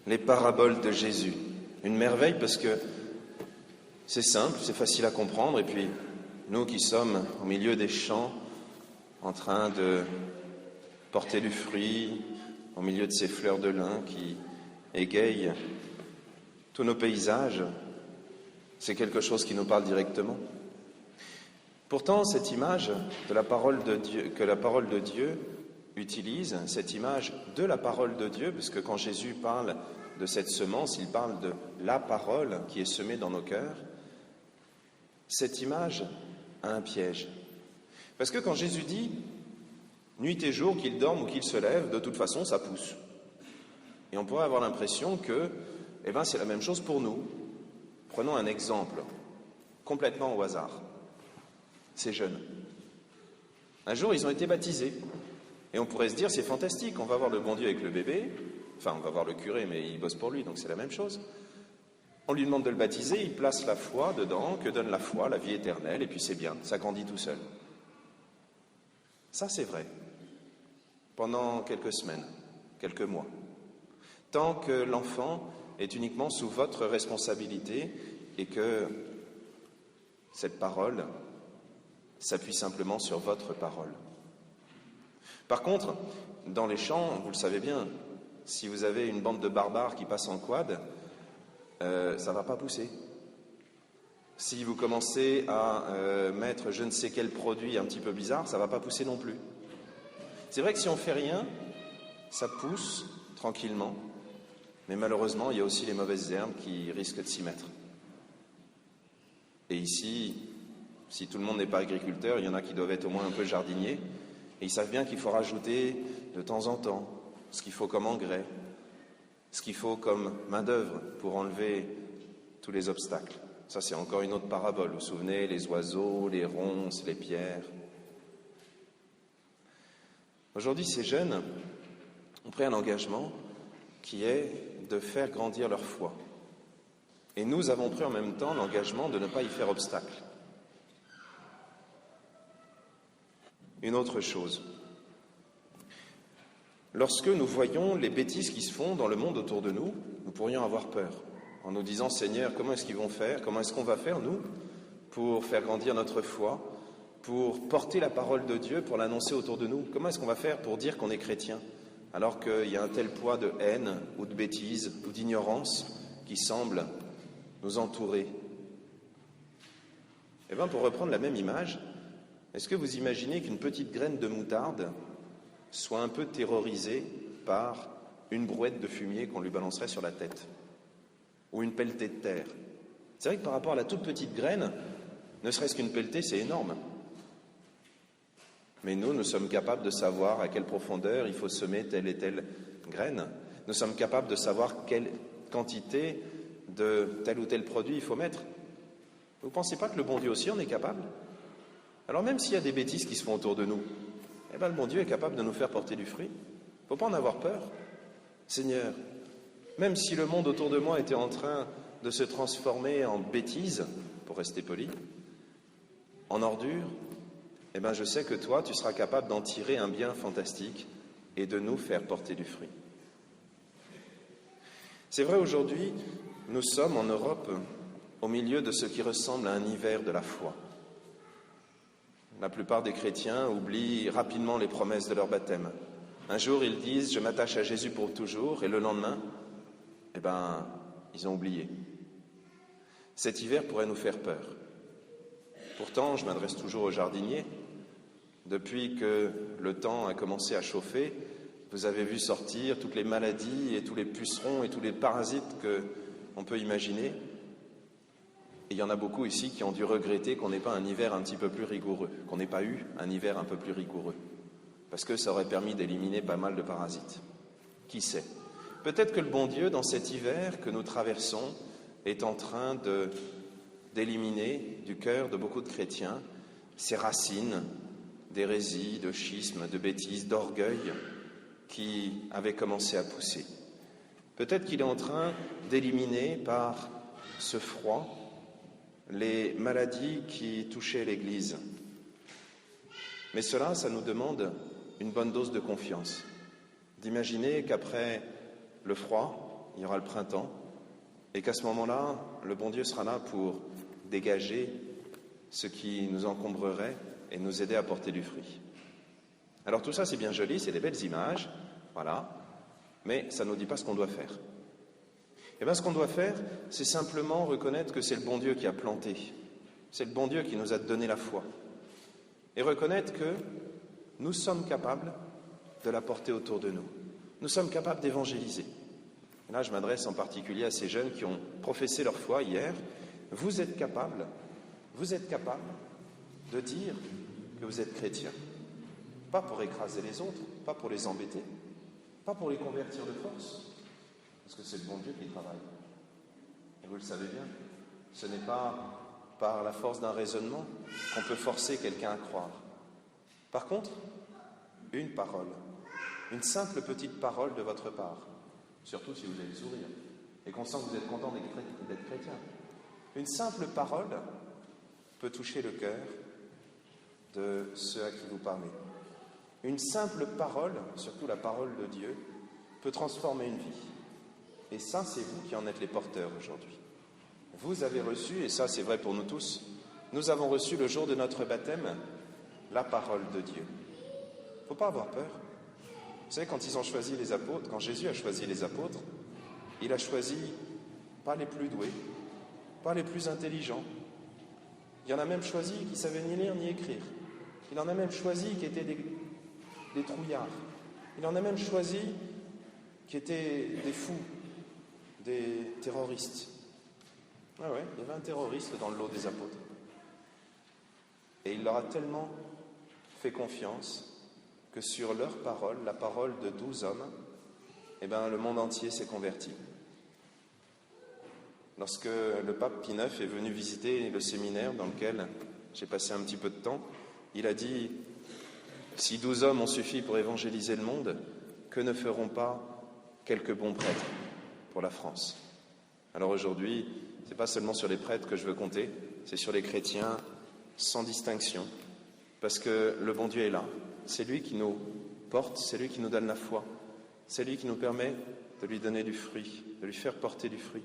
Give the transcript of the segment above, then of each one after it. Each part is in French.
les paraboles de Jésus. Une merveille parce que c'est simple, c'est facile à comprendre, et puis nous qui sommes au milieu des champs, en train de porter du fruit, au milieu de ces fleurs de lin qui égayent tous nos paysages, c'est quelque chose qui nous parle directement. Pourtant, cette image de la parole de Dieu, que la parole de Dieu utilise, cette image de la parole de Dieu, parce que quand Jésus parle de cette semence, il parle de la parole qui est semée dans nos cœurs, cette image a un piège. Parce que quand Jésus dit « nuit et jour, qu'il dorme ou qu'il se lève, de toute façon, ça pousse ». Et on pourrait avoir l'impression que c'est la même chose pour nous. Prenons un exemple, complètement au hasard. Ces jeunes. Un jour, ils ont été baptisés. Et on pourrait se dire, c'est fantastique, on va voir le bon Dieu avec le bébé. Enfin, on va voir le curé, mais il bosse pour lui, donc c'est la même chose. On lui demande de le baptiser, il place la foi dedans, que donne la foi, la vie éternelle, et puis c'est bien, ça grandit tout seul. Ça, c'est vrai. Pendant quelques semaines, quelques mois. Tant que l'enfant est uniquement sous votre responsabilité et que cette parole s'appuie simplement sur votre parole. Par contre, dans les champs, vous le savez bien, si vous avez une bande de barbares qui passe en quad, ça ne va pas pousser. Si vous commencez à mettre je ne sais quel produit un petit peu bizarre, ça ne va pas pousser non plus. C'est vrai que si on ne fait rien, ça pousse tranquillement, mais malheureusement, il y a aussi les mauvaises herbes qui risquent de s'y mettre. Et ici, si tout le monde n'est pas agriculteur, il y en a qui doivent être au moins un peu jardiniers, et ils savent bien qu'il faut rajouter de temps en temps ce qu'il faut comme engrais, ce qu'il faut comme main-d'œuvre pour enlever tous les obstacles. Ça, c'est encore une autre parabole. Vous vous souvenez, les oiseaux, les ronces, les pierres. Aujourd'hui, ces jeunes ont pris un engagement qui est de faire grandir leur foi. Et nous avons pris en même temps l'engagement de ne pas y faire obstacle. Une autre chose, lorsque nous voyons les bêtises qui se font dans le monde autour de nous, nous pourrions avoir peur en nous disant « Seigneur, comment est-ce qu'ils vont faire? Comment est-ce qu'on va faire, nous, pour faire grandir notre foi, pour porter la parole de Dieu, pour l'annoncer autour de nous? Comment est-ce qu'on va faire pour dire qu'on est chrétien, alors qu'il y a un tel poids de haine ou de bêtise ou d'ignorance qui semble nous entourer ?» Pour reprendre la même image, est-ce que vous imaginez qu'une petite graine de moutarde soit un peu terrorisée par une brouette de fumier qu'on lui balancerait sur la tête ou une pelletée de terre? C'est vrai que par rapport à la toute petite graine, ne serait-ce qu'une pelletée, c'est énorme. Mais nous sommes capables de savoir à quelle profondeur il faut semer telle et telle graine. Nous sommes capables de savoir quelle quantité de tel ou tel produit il faut mettre. Vous ne pensez pas que le bon Dieu aussi en est capable? Alors même s'il y a des bêtises qui se font autour de nous, le bon Dieu est capable de nous faire porter du fruit. Il ne faut pas en avoir peur. Seigneur, même si le monde autour de moi était en train de se transformer en bêtise, pour rester poli, en ordure, je sais que toi, tu seras capable d'en tirer un bien fantastique et de nous faire porter du fruit. C'est vrai, aujourd'hui, nous sommes en Europe au milieu de ce qui ressemble à un hiver de la foi. La plupart des chrétiens oublient rapidement les promesses de leur baptême. Un jour, ils disent « je m'attache à Jésus pour toujours » et le lendemain, ils ont oublié. Cet hiver pourrait nous faire peur. Pourtant, je m'adresse toujours aux jardiniers. Depuis que le temps a commencé à chauffer, vous avez vu sortir toutes les maladies et tous les pucerons et tous les parasites qu'on peut imaginer. Et il y en a beaucoup ici qui ont dû regretter qu'on n'ait pas un hiver un petit peu plus rigoureux, qu'on n'ait pas eu un hiver un peu plus rigoureux, parce que ça aurait permis d'éliminer pas mal de parasites. Qui sait? Peut-être que le bon Dieu, dans cet hiver que nous traversons, est en train d'éliminer du cœur de beaucoup de chrétiens ces racines d'hérésie, de schisme, de bêtises, d'orgueil qui avaient commencé à pousser. Peut-être qu'il est en train d'éliminer par ce froid les maladies qui touchaient l'Église. Mais cela, ça nous demande une bonne dose de confiance, d'imaginer qu'après le froid, il y aura le printemps, et qu'à ce moment-là, le bon Dieu sera là pour dégager ce qui nous encombrerait et nous aider à porter du fruit. Alors tout ça, c'est bien joli, c'est des belles images, voilà, mais ça ne nous dit pas ce qu'on doit faire. Eh bien, ce qu'on doit faire, c'est simplement reconnaître que c'est le bon Dieu qui a planté, c'est le bon Dieu qui nous a donné la foi, et reconnaître que nous sommes capables de la porter autour de nous. Nous sommes capables d'évangéliser. Et là, je m'adresse en particulier à ces jeunes qui ont professé leur foi hier. Vous êtes capables de dire que vous êtes chrétiens. Pas pour écraser les autres, pas pour les embêter, pas pour les convertir de force, parce que c'est le bon Dieu qui travaille. Et vous le savez bien, ce n'est pas par la force d'un raisonnement qu'on peut forcer quelqu'un à croire. Par contre, une parole, une simple petite parole de votre part, surtout si vous avez le sourire, et qu'on sent que vous êtes content d'être chrétien. Une simple parole peut toucher le cœur de ceux à qui vous parlez. Une simple parole, surtout la parole de Dieu, peut transformer une vie. Et ça, c'est vous qui en êtes les porteurs aujourd'hui. Vous avez reçu, et ça c'est vrai pour nous tous, nous avons reçu le jour de notre baptême la parole de Dieu. Il ne faut pas avoir peur. Vous savez, quand ils ont choisi les apôtres, quand Jésus a choisi les apôtres, il a choisi pas les plus doués, pas les plus intelligents. Il y en a même choisi qui ne savaient ni lire ni écrire. Il en a même choisi qui étaient des trouillards. Il en a même choisi qui étaient des fous, des terroristes. Ah ouais, il y avait un terroriste dans le lot des apôtres. Et il leur a tellement fait confiance que sur leur parole, la parole de 12 hommes, eh bien, le monde entier s'est converti. Lorsque le pape Pie IX est venu visiter le séminaire dans lequel j'ai passé un petit peu de temps, il a dit « Si 12 hommes ont suffi pour évangéliser le monde, que ne feront pas quelques bons prêtres pour la France ?» Alors aujourd'hui, ce n'est pas seulement sur les prêtres que je veux compter, c'est sur les chrétiens sans distinction, parce que le bon Dieu est là. C'est lui qui nous porte, c'est lui qui nous donne la foi, c'est lui qui nous permet de lui donner du fruit, de lui faire porter du fruit.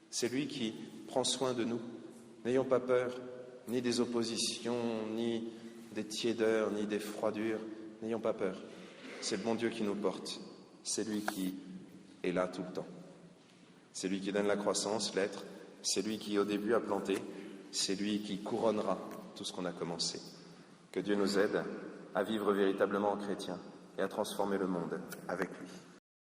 C'est lui qui prend soin de nous. N'ayons pas peur, ni des oppositions, ni des tiédeurs, ni des froidures. N'ayons pas peur. C'est le bon Dieu qui nous porte. C'est lui qui est là tout le temps. C'est lui qui donne la croissance, l'être. C'est lui qui, au début, a planté. C'est lui qui couronnera tout ce qu'on a commencé. Que Dieu nous aide à vivre véritablement en chrétien et à transformer le monde avec lui.